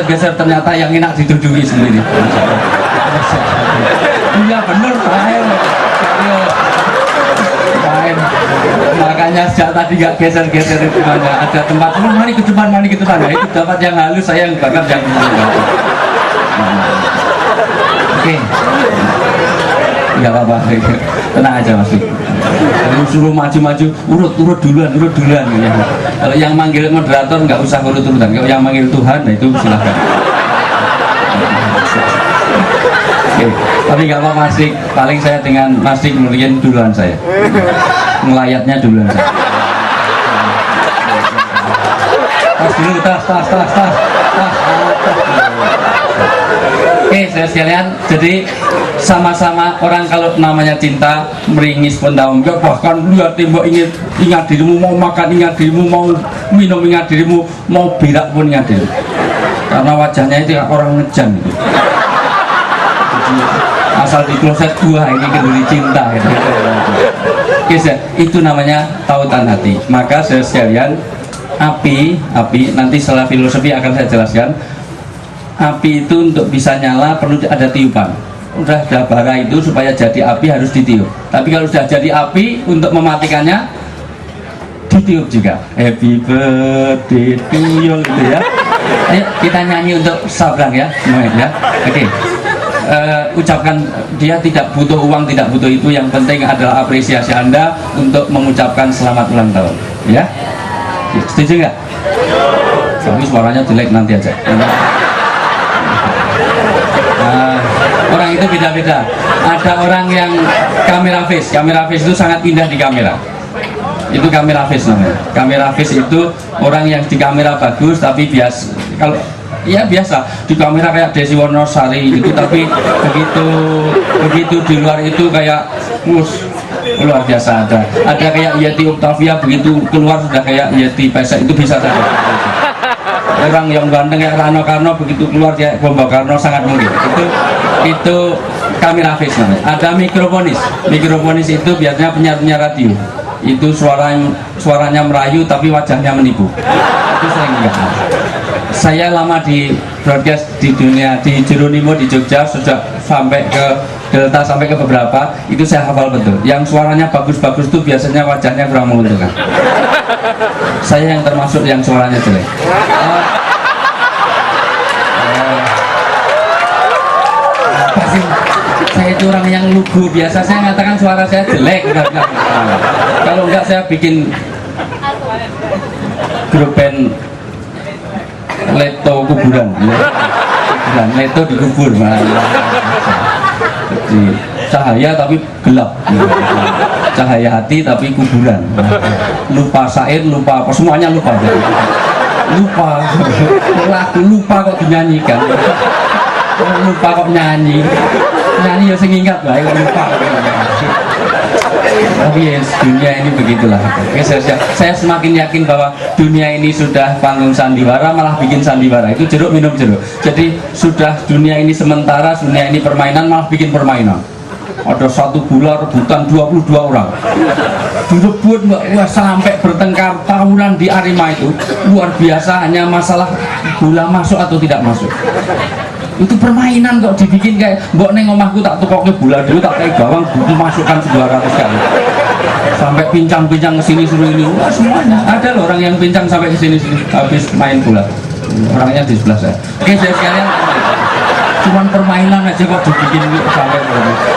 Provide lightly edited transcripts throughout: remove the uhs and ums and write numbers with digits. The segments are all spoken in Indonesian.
geser ternyata yang enak diduduki sendiri. Iya bener saya. Makanya sejak tadi gak geser-geser itu ada tempat mari ke depan nah, itu dapat yang halus, saya yang bakar yang oke. Nggak apa-apa, tenang aja Mas. Suruh maju-maju, urut duluan ya. Kalau yang manggil moderator nggak usah urut-urutan, kalau yang manggil Tuhan, nah itu silahkan. Oke, tapi nggak apa-apa Mas Dik, paling saya dengan Mas Dik mungkin duluan saya, ngelayatnya duluan saya. Tas dulu, tas. Oke, saudara sekalian, jadi sama-sama orang kalau namanya cinta meringis pun tahu enggak, bahkan lihat tembok ingat dirimu, mau makan ingat dirimu, mau minum ingat dirimu, mau berak pun ingat dirimu, karena wajahnya itu orang ngejam gitu. Asal di kloset gua ini keduri cinta gitu. Oke, itu namanya tautan hati. Maka saudara sekalian, api nanti setelah filosofi akan saya jelaskan. Api itu untuk bisa nyala perlu ada tiupan. Udah ada bara itu supaya jadi api harus ditiup. Tapi kalau sudah jadi api, untuk mematikannya ditiup juga. Happy birthday to you gitu ya. Ayo kita nyanyi untuk Sabrang ya, semuanya ya. Oke. Ucapkan, dia tidak butuh uang, tidak butuh itu, yang penting adalah apresiasi Anda untuk mengucapkan selamat ulang tahun ya. Setuju nggak? Tapi suaranya jelek nanti aja. Orang itu beda-beda. Ada orang yang kamera face itu sangat indah di kamera. Itu kamera face namanya. Kamera face itu orang yang di kamera bagus tapi biasa. Kalau ya biasa di kamera kayak Desi Wonosari gitu, tapi begitu di luar itu kayak luar biasa. Ada kayak Yeti Octavia, begitu keluar sudah kayak Yeti Pesek, itu bisa saja. Orang yang ganteng kayak Rano Karno, begitu keluar kayak Bomba Karno, sangat mungkin. Itu kamera face namanya. Ada mikrofonis itu biasanya penyiar radio. Itu suaranya merayu tapi wajahnya menipu. Itu sering lihat. Saya lama di broadcast di dunia, di Jeronimo di Jogja, sudah sampai ke Delta, sampai ke beberapa, itu saya hafal betul. Yang suaranya bagus-bagus itu biasanya wajahnya kurang menguntungkan. Saya yang termasuk yang suaranya jelek. Saya itu orang yang lugu, biasa saya mengatakan suara saya jelek. Kalau enggak saya bikin grup band Leto kuburan ya. Leto dikubur jadi cahaya tapi gelap ya. Cahaya hati tapi kuburan, lupa syair, lupa apa, semuanya lupa ya. Lagu lupa kok dinyanyikan, lupa kok nyanyi ya sing ingat bae kok lupa. Tapi ya, dunia ini begitulah. Oke, saya semakin yakin bahwa dunia ini sudah panggung sandiwara, malah bikin sandiwara. Itu jeruk minum jeruk. Jadi sudah dunia ini sementara, dunia ini permainan, malah bikin permainan. Ada satu bola rebutan 22 orang. Direbut sampai bertengkar tahunan di Arema itu. Luar biasa, hanya masalah bola masuk atau tidak masuk. Itu permainan kok dibikin kayak mbok neng omahku tak tukoke bola dulu, tak kayak gawang masukkan 200 kali sampai pincang-pincang kesini suruh ini. Wah, semuanya ada loh orang yang pincang sampai kesini habis main bola, orangnya di sebelah saya. Oke, saya sekalian cuman permainan aja kok dibikin sampai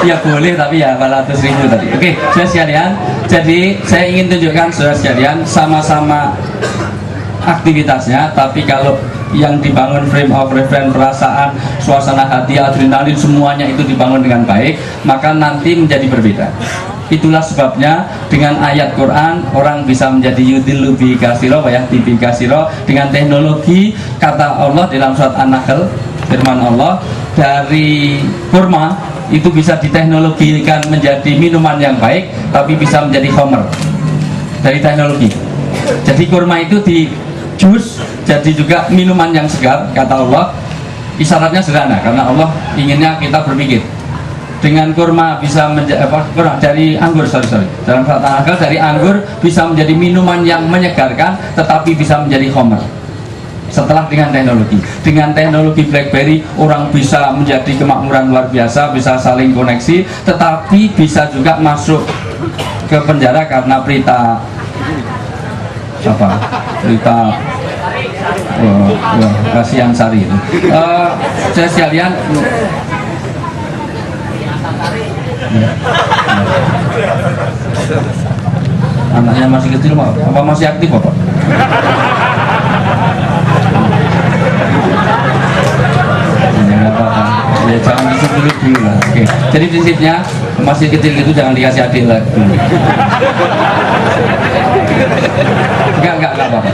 ya boleh, tapi ya 400.000 tadi. Oke, saya sekalian, jadi saya ingin tunjukkan saudara sekalian sama-sama aktivitasnya, tapi kalau yang dibangun frame of reference, perasaan, suasana hati, adrenalin, semuanya itu dibangun dengan baik, maka nanti menjadi berbeda. Itulah sebabnya dengan ayat Quran orang bisa menjadi yudhillu bi kasiro wa yahdi bi kasiro. Dengan teknologi, kata Allah dalam surat An-Nahl, firman Allah, dari kurma itu bisa diteknologikan menjadi minuman yang baik, tapi bisa menjadi khamr dari teknologi. Jadi kurma itu di jus jadi juga minuman yang segar, kata Allah. Isyaratnya sederhana, karena Allah inginnya kita berpikir. Dengan kurma bisa menjadi dari anggur, dalam surat An-Nahl, dari anggur bisa menjadi minuman yang menyegarkan, tetapi bisa menjadi khamr. Setelah dengan teknologi BlackBerry orang bisa menjadi kemakmuran luar biasa, bisa saling koneksi, tetapi bisa juga masuk ke penjara karena berita kasihan Sari itu. Saya sekalian anaknya masih kecil apa masih aktif Bapak? Ya, jangan disuruh dulu lah. Oke. Jadi prinsipnya masih kecil itu jangan dikasih adik lah dulu. Enggak apa-apa.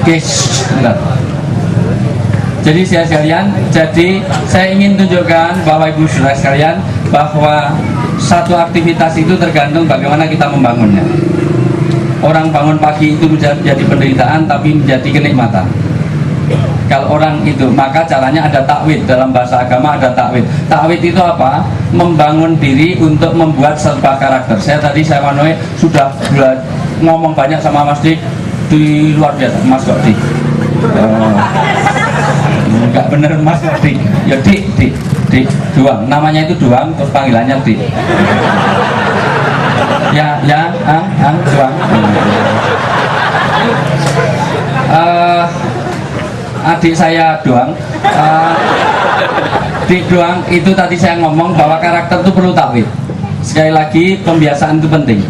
Oke, bentar. Jadi saya ingin tunjukkan bahwa Ibu Saudara sekalian bahwa satu aktivitas itu tergantung bagaimana kita membangunnya. Orang bangun pagi itu menjadi penderitaan tapi menjadi kenikmatan. Kalau orang itu, maka caranya ada takwid. Dalam bahasa agama ada takwid. Takwid itu apa? Membangun diri untuk membuat sebuah karakter. Saya sudah ngomong banyak sama Mas Dik di luar biasa. Mas kok Dik? Enggak bener Mas kok Dik? Ya Dik Duang. Namanya itu Duang, terus panggilannya Dik. Duang. Adik saya Doang, Dik Doang itu tadi saya ngomong bahwa karakter itu perlu takwid. Sekali lagi pembiasaan itu penting.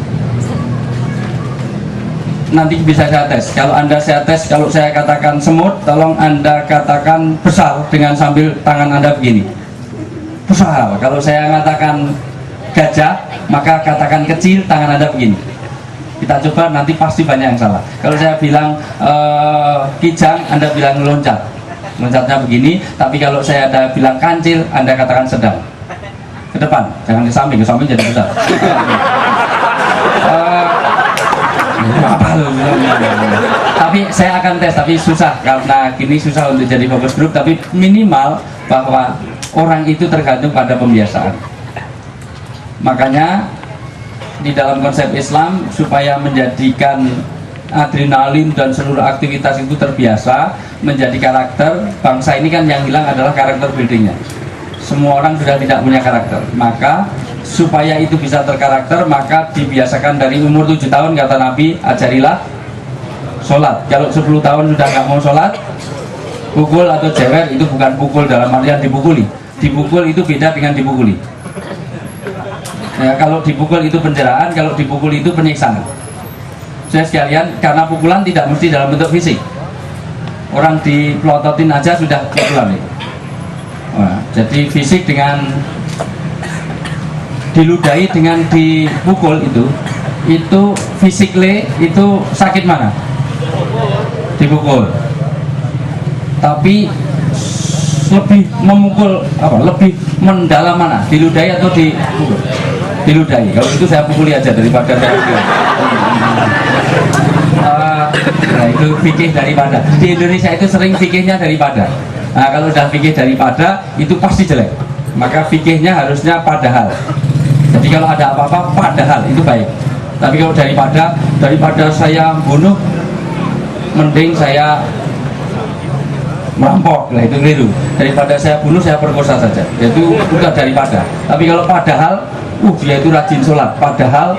Nanti bisa saya tes. Kalau Anda saya tes, kalau saya katakan semut, tolong Anda katakan besar dengan sambil tangan Anda begini. Besar. Kalau saya katakan gajah, maka katakan kecil, tangan Anda begini. Kita coba, nanti pasti banyak yang salah. Kalau saya bilang kijang, Anda bilang loncat, loncatnya begini. Tapi kalau saya ada bilang kancil, Anda katakan sedang. Ke depan, jangan ke samping jadi besar. Tapi saya akan tes, tapi susah karena gini susah untuk jadi fokus grup. Tapi minimal bahwa orang itu tergantung pada pembiasaan. Makanya di dalam konsep Islam, supaya menjadikan adrenalin dan seluruh aktivitas itu terbiasa menjadi karakter, bangsa ini kan yang hilang adalah karakter buildingnya. Semua orang sudah tidak punya karakter, maka supaya itu bisa terkarakter, maka dibiasakan dari umur 7 tahun, kata Nabi, ajarilah sholat. Kalau 10 tahun sudah nggak mau sholat, pukul atau jewer. Itu bukan pukul dalam artian dipukuli. Dipukul itu beda dengan dipukuli. Ya, kalau dipukul itu penjaraan, kalau dipukul itu penyiksaan. Saya sekalian, karena pukulan tidak mesti dalam bentuk fisik. Orang dipelototin aja sudah pukulan itu. Nah, jadi fisik dengan diludahi dengan dipukul itu physically itu sakit mana? Dipukul. Tapi lebih memukul apa? Lebih mendalam mana? Diludahi atau dipukul? Diludahi. Kalau itu saya pukuli aja daripada saya pukul. Nah itu fikih daripada. Di Indonesia itu sering fikihnya daripada. Nah kalau udah fikih daripada itu pasti jelek. Maka fikihnya harusnya padahal. Jadi kalau ada apa-apa padahal itu baik. Tapi kalau daripada saya bunuh, mending saya merampok, lah itu keliru. Daripada saya bunuh, saya perkosa saja. Itu udah daripada. Tapi kalau padahal, dia itu rajin sholat. Padahal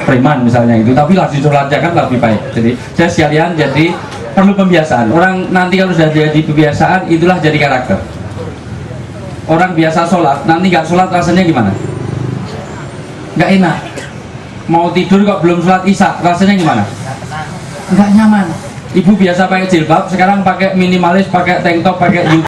preman misalnya itu. Tapi rajin sholatnya kan lebih baik. Jadi saya sekalian, jadi perlu pembiasaan. Orang nanti kalau sudah jadi kebiasaan, itulah jadi karakter. Orang biasa sholat, nanti nggak sholat rasanya gimana? Nggak enak. Mau tidur kok belum sholat isya, rasanya gimana? Nggak nyaman. Ibu biasa pakai jilbab, sekarang pakai minimalis, pakai tank top, pakai